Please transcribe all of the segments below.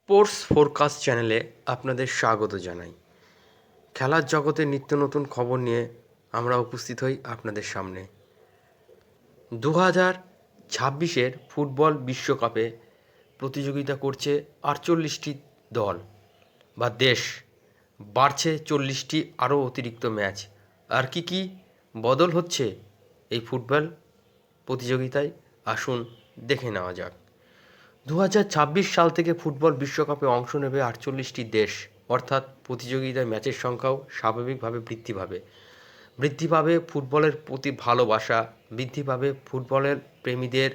Sports forecast চ্যানেলে আপনাদের স্বাগত জানাই। খেলার জগতে নিত্য নতুন খবর নিয়ে আমরা উপস্থিত হই আপনাদের সামনে। 2026-এর ফুটবল বিশ্বকাপে প্রতিযোগিতা করছে 48টি দল বা দেশ, বাড়ছে 40টি আরও অতিরিক্ত ম্যাচ। আর কি বদল হচ্ছে এই ফুটবল প্রতিযোগিতায়, আসুন দেখে নেওয়া যাক। 2026 সাল থেকে ফুটবল বিশ্বকাপে অংশ নেবে 48টি দেশ, অর্থাৎ প্রতিযোগিতায় ম্যাচের সংখ্যাও স্বাভাবিকভাবে বৃদ্ধি পাবে ফুটবলের প্রতি ভালোবাসা, বৃদ্ধি পাবে ফুটবলের প্রেমীদের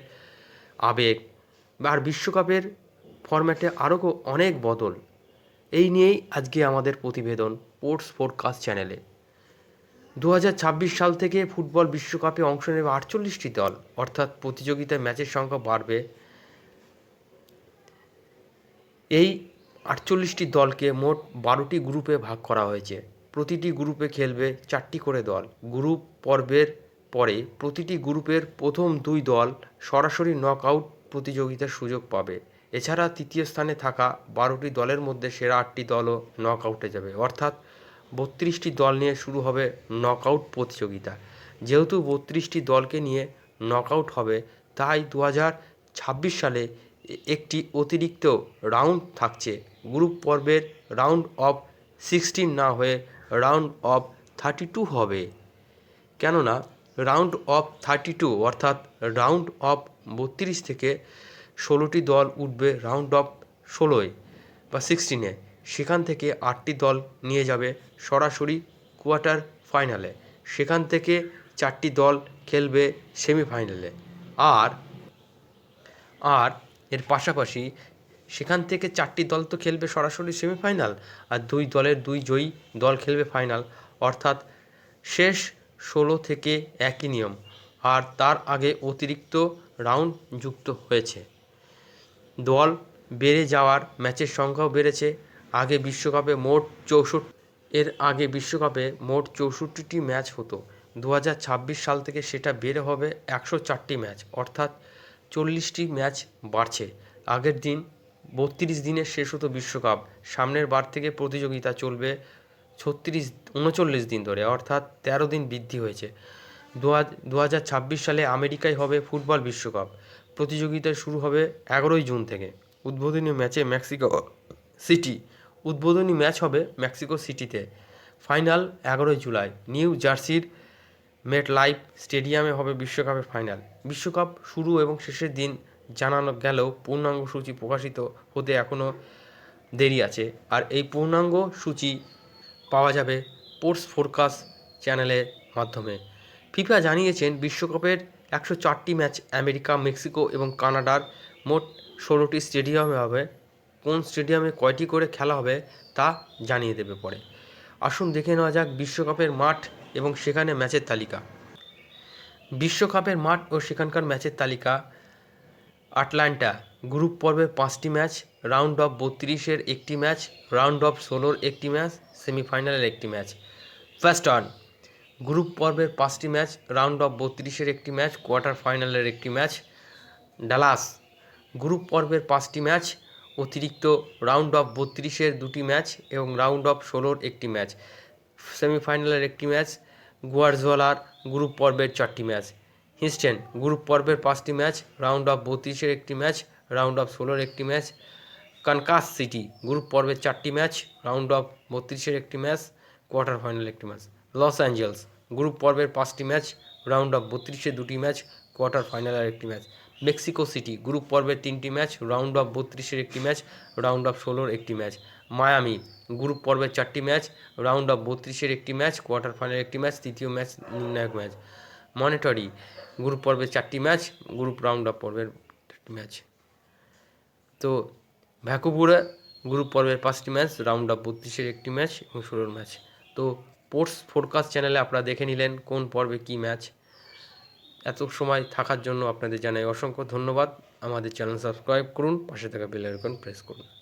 আবেগ, আর বিশ্বকাপের ফরম্যাটে আরও অনেক বদল। এই নিয়েই আজকে আমাদের প্রতিবেদন স্পোর্টস ফোরকাস্ট চ্যানেলে। 2026 সাল থেকে ফুটবল বিশ্বকাপে অংশ নেবে 48টি দল, অর্থাৎ প্রতিযোগিতায় ম্যাচের সংখ্যা বাড়বে। এই 48টি দলকে মোট 12টি গ্রুপে ভাগ করা হয়েছে। প্রতিটি গ্রুপে খেলবে 4টি করে দল। গ্রুপ পর্বের পরে প্রতিটি গ্রুপের প্রথম 2 দল সরাসরি নকআউট প্রতিযোগিতার সুযোগ পাবে। এছাড়া তৃতীয় স্থানে থাকা 12টি দলের মধ্যে সেরা 8টি দলও নকআউটে যাবে, অর্থাৎ 32টি দল নিয়ে শুরু হবে নকআউট প্রতিযোগিতা। যেহেতু 32টি দলকে নিয়ে নকআউট হবে, তাই 2026 সালে একটি অতিরিক্ত রাউন্ড থাকছে। গ্রুপ পর্বের রাউন্ড অফ 16 না হয়ে রাউন্ড অফ 32 হবে। কেননা রাউন্ড অফ 32 অর্থাৎ রাউন্ড অফ 32 থেকে 16টি দল উঠবে রাউন্ড অফ 16 বা 16-এ। সেখান থেকে 8টি দল নিয়ে যাবে সরাসরি কোয়ার্টার ফাইনালে। সেখান থেকে 4টি দল খেলবে সেমিফাইনালে। আর এর পাশাপাশি সেখান থেকে 4টি দল তো খেলবে সরাসরি সেমিফাইনাল, আর 2 দলের 2 জয়ী দল খেলবে ফাইনাল, অর্থাৎ শেষ 16 থেকে একই নিয়ম। আর তার আগে অতিরিক্ত রাউন্ড যুক্ত হয়েছে। দল বেড়ে যাওয়ার ম্যাচের সংখ্যাও বেড়েছে। আগে বিশ্বকাপে মোট 64টি ম্যাচ হতো। 2026 সাল থেকে সেটা বেড়ে হবে 104টি ম্যাচ, অর্থাৎ 40টি ম্যাচ বাড়ছে। আগের দিন 32 দিনে শেষ হতো বিশ্বকাপ, সামনের বার থেকে প্রতিযোগিতা চলবে 39 দিন ধরে, অর্থাৎ 13 দিন বৃদ্ধি হয়েছে। 2026 সালে আমেরিকায় হবে ফুটবল বিশ্বকাপ। প্রতিযোগিতা শুরু হবে 11 জুন থেকে। উদ্বোধনী ম্যাচ হবে মেক্সিকো সিটিতে। ফাইনাল 11 জুলাই নিউ জার্সির মেটলাইফ স্টেডিয়ামে হবে বিশ্বকাপের ফাইনাল। বিশ্বকাপ শুরু এবং শেষের দিন জানানো গেলেও পূর্ণাঙ্গ সূচি প্রকাশিত হতে এখনও দেরি আছে। আর এই পূর্ণাঙ্গ সূচি পাওয়া যাবে স্পোর্টস ফোরকাস্ট চ্যানেলের মাধ্যমে। ফিফা জানিয়েছেন বিশ্বকাপের 104টি ম্যাচ আমেরিকা, মেক্সিকো এবং কানাডার মোট 16টি স্টেডিয়ামে হবে। কোন স্টেডিয়ামে কয়টি করে খেলা হবে তা জানিয়ে দেবে পরে। আসুন দেখে নেওয়া যাক বিশ্বকাপের মাঠ এবং সেখানে ম্যাচের তালিকা। বিশ্বকাপের মাঠ ও সেখানকার ম্যাচের তালিকা। আটলান্টা, গ্রুপ পর্বে 5টি ম্যাচ, রাউন্ড অফ 32-এর একটি ম্যাচ, রাউন্ড অফ 16-র একটি ম্যাচ, সেমিফাইনালের একটি ম্যাচ। ফেস্টন, গ্রুপ পর্বের 5টি ম্যাচ, রাউন্ড অফ 32-এর একটি ম্যাচ, কোয়ার্টার ফাইনালের একটি ম্যাচ। ডালাস, গ্রুপ পর্বের 5টি ম্যাচ, অতিরিক্ত রাউন্ড অফ 32-এর 2টি ম্যাচ এবং রাউন্ড অফ 16-র একটি ম্যাচ, সেমিফাইনালের একটি ম্যাচ। গুয়ারজোয়ালার গ্রুপ পর্বের 4টি ম্যাচ। হিউস্টন, গ্রুপ পর্বের 5টি ম্যাচ, রাউন্ড অফ 32-এর একটি ম্যাচ, রাউন্ড অফ 16-র একটি ম্যাচ। কানকাস সিটি, গ্রুপ পর্বের 4টি ম্যাচ, রাউন্ড অফ 32-এর একটি ম্যাচ, কোয়ার্টার ফাইনাল একটি ম্যাচ। লস অ্যাঞ্জেলস, গ্রুপ পর্বের 5টি ম্যাচ, রাউন্ড অফ 32-এর 2টি ম্যাচ, কোয়ার্টার ফাইনালের একটি ম্যাচ। মেক্সিকো সিটি, গ্রুপ পর্বের 3টি ম্যাচ, রাউন্ড অফ 32-এর একটি ম্যাচ, রাউন্ড অফ 16-র একটি ম্যাচ। মায়ামি, গ্রুপ পর্বের 4টি ম্যাচ, রাউন্ড অফ 32-এর একটি ম্যাচ, কোয়ার্টার ফাইনালের একটি ম্যাচ, তৃতীয় ম্যাচ নির্ণায়ক ম্যাচ। মনিটরি, গ্রুপ পর্বের 4টি ম্যাচ, রাউন্ড অফ পর্বের ম্যাচ। তো ভ্যাকুপুরে গ্রুপ পর্বের 5টি ম্যাচ, রাউন্ড অফ 32-এর একটি ম্যাচ এবং 16-র ম্যাচ। তো স্পোর্টস ফোরকাস্ট চ্যানেলে আপনারা দেখে নিলেন কোন পর্বে কী ম্যাচ। এত সময় থাকার জন্য আপনাদের জানাই অসংখ্য ধন্যবাদ। আমাদের চ্যানেল সাবস্ক্রাইব করুন, পাশে থাকা বেল আইকন প্রেস করুন।